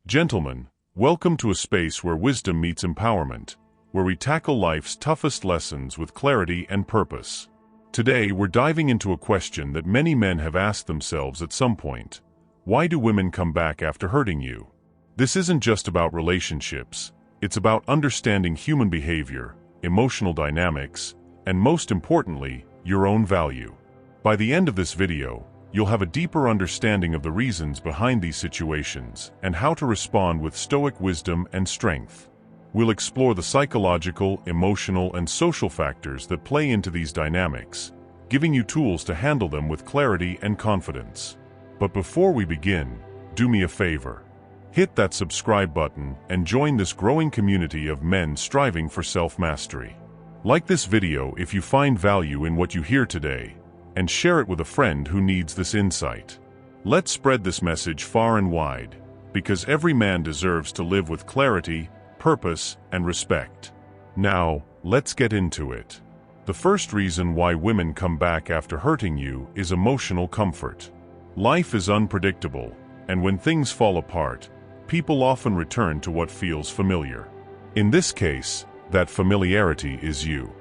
Gentlemen, welcome to a space where wisdom meets empowerment, where we tackle life's toughest lessons with clarity and purpose. Today, we're diving into a question that many men have asked themselves at some point. Why do women come back after hurting you? This isn't just about relationships. It's about understanding human behavior, emotional dynamics, and most importantly, your own value. By the end of this video, you'll have a deeper understanding of the reasons behind these situations and how to respond with stoic wisdom and strength. We'll explore the psychological, emotional, and social factors that play into these dynamics, giving you tools to handle them with clarity and confidence. But before we begin, do me a favor. Hit that subscribe button and join this growing community of men striving for self-mastery. Like this video if you find value in what you hear today, and share it with a friend who needs this insight. Let's spread this message far and wide, because every man deserves to live with clarity, purpose, and respect. Now, let's get into it. The first reason why women come back after hurting you is emotional comfort. Life is unpredictable, and when things fall apart, people often return to what feels familiar. In this case, that familiarity is you.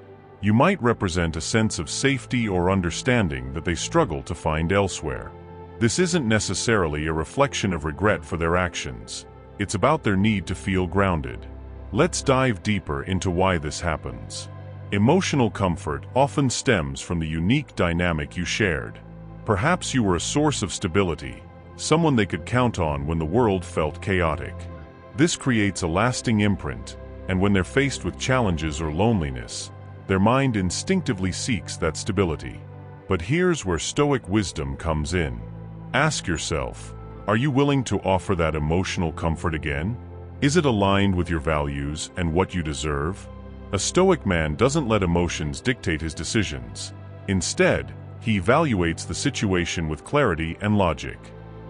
You might represent a sense of safety or understanding that they struggle to find elsewhere. This isn't necessarily a reflection of regret for their actions. It's about their need to feel grounded. Let's dive deeper into why this happens. Emotional comfort often stems from the unique dynamic you shared. Perhaps you were a source of stability, someone they could count on when the world felt chaotic. This creates a lasting imprint, and when they're faced with challenges or loneliness, their mind instinctively seeks that stability. But here's where stoic wisdom comes in. Ask yourself, are you willing to offer that emotional comfort again? Is it aligned with your values and what you deserve? A stoic man doesn't let emotions dictate his decisions. Instead, he evaluates the situation with clarity and logic.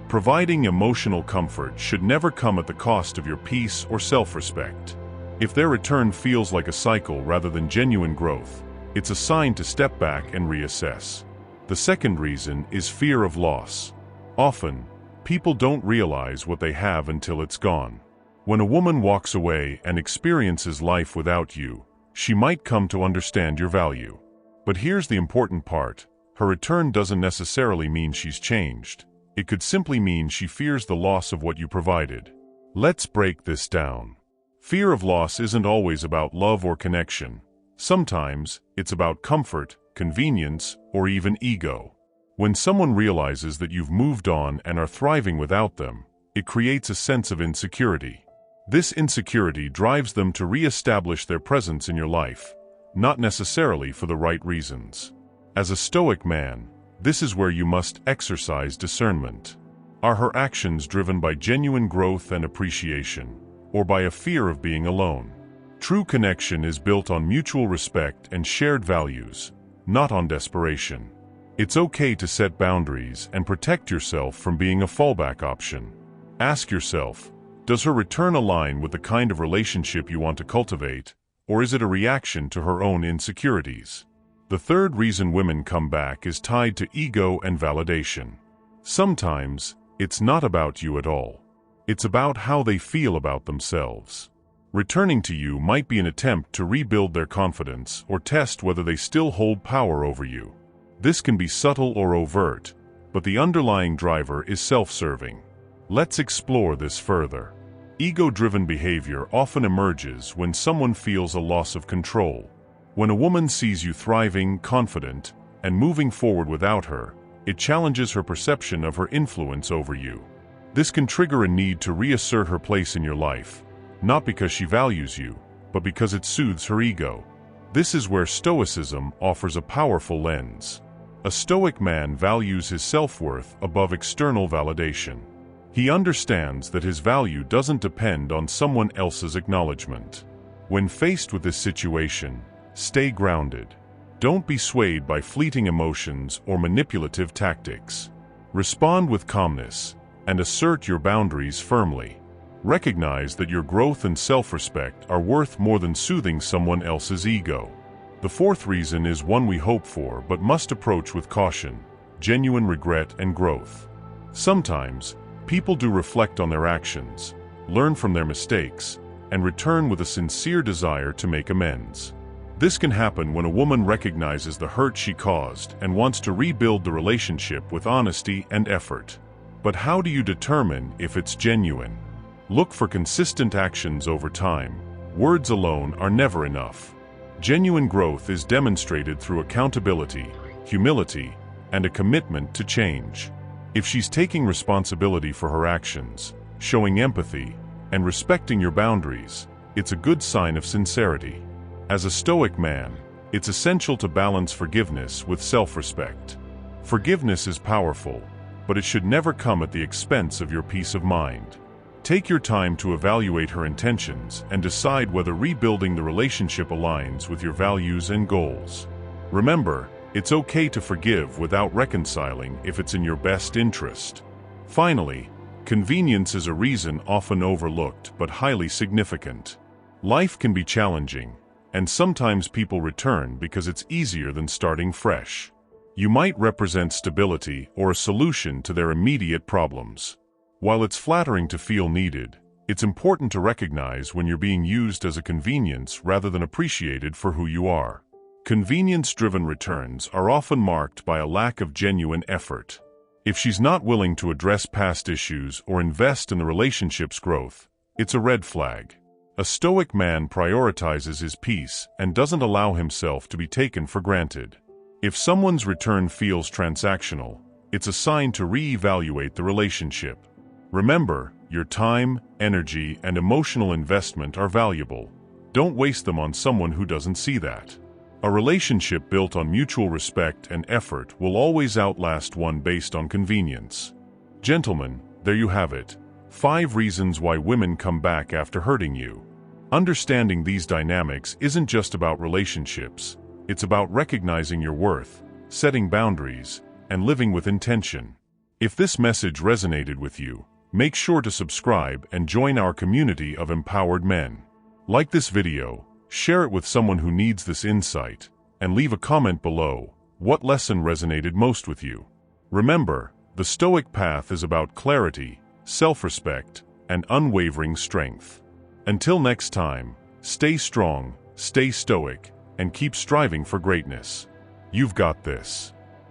Providing emotional comfort should never come at the cost of your peace or self-respect. If their return feels like a cycle rather than genuine growth, it's a sign to step back and reassess. The second reason is fear of loss. Often, people don't realize what they have until it's gone. When a woman walks away and experiences life without you, she might come to understand your value. But here's the important part. Her return doesn't necessarily mean she's changed. It could simply mean she fears the loss of what you provided. Let's break this down. Fear of loss isn't always about love or connection. Sometimes, it's about comfort, convenience, or even ego. When someone realizes that you've moved on and are thriving without them, it creates a sense of insecurity. This insecurity drives them to re-establish their presence in your life, not necessarily for the right reasons. As a stoic man, this is where you must exercise discernment. Are her actions driven by genuine growth and appreciation, or by a fear of being alone? True connection is built on mutual respect and shared values, not on desperation. It's okay to set boundaries and protect yourself from being a fallback option. Ask yourself, does her return align with the kind of relationship you want to cultivate, or is it a reaction to her own insecurities? The third reason women come back is tied to ego and validation. Sometimes, it's not about you at all. It's about how they feel about themselves. Returning to you might be an attempt to rebuild their confidence or test whether they still hold power over you. This can be subtle or overt, but the underlying driver is self-serving. Let's explore this further. Ego-driven behavior often emerges when someone feels a loss of control. When a woman sees you thriving, confident, and moving forward without her, it challenges her perception of her influence over you. This can trigger a need to reassert her place in your life, not because she values you, but because it soothes her ego. This is where Stoicism offers a powerful lens. A stoic man values his self-worth above external validation. He understands that his value doesn't depend on someone else's acknowledgement. When faced with this situation, stay grounded. Don't be swayed by fleeting emotions or manipulative tactics. Respond with calmness and assert your boundaries firmly. Recognize that your growth and self-respect are worth more than soothing someone else's ego. The fourth reason is one we hope for but must approach with caution: genuine regret and growth. Sometimes, people do reflect on their actions, learn from their mistakes, and return with a sincere desire to make amends. This can happen when a woman recognizes the hurt she caused and wants to rebuild the relationship with honesty and effort. But how do you determine if it's genuine? Look for consistent actions over time. Words alone are never enough. Genuine growth is demonstrated through accountability, humility, and a commitment to change. If she's taking responsibility for her actions, showing empathy, and respecting your boundaries, it's a good sign of sincerity. As a Stoic man, it's essential to balance forgiveness with self-respect. Forgiveness is powerful, but it should never come at the expense of your peace of mind. Take your time to evaluate her intentions and decide whether rebuilding the relationship aligns with your values and goals. Remember, it's okay to forgive without reconciling if it's in your best interest. Finally, convenience is a reason often overlooked but highly significant. Life can be challenging, and sometimes people return because it's easier than starting fresh. You might represent stability or a solution to their immediate problems. While it's flattering to feel needed, it's important to recognize when you're being used as a convenience rather than appreciated for who you are. Convenience-driven returns are often marked by a lack of genuine effort. If she's not willing to address past issues or invest in the relationship's growth, it's a red flag. A Stoic man prioritizes his peace and doesn't allow himself to be taken for granted. If someone's return feels transactional, it's a sign to re-evaluate the relationship. Remember, your time, energy, and emotional investment are valuable. Don't waste them on someone who doesn't see that. A relationship built on mutual respect and effort will always outlast one based on convenience. Gentlemen, there you have it. 5 reasons why women come back after hurting you. Understanding these dynamics isn't just about relationships. It's about recognizing your worth, setting boundaries, and living with intention. If this message resonated with you, make sure to subscribe and join our community of empowered men. Like this video, share it with someone who needs this insight, and leave a comment below. What lesson resonated most with you? Remember, the Stoic path is about clarity, self-respect, and unwavering strength. Until next time, stay strong, stay stoic, and keep striving for greatness. You've got this.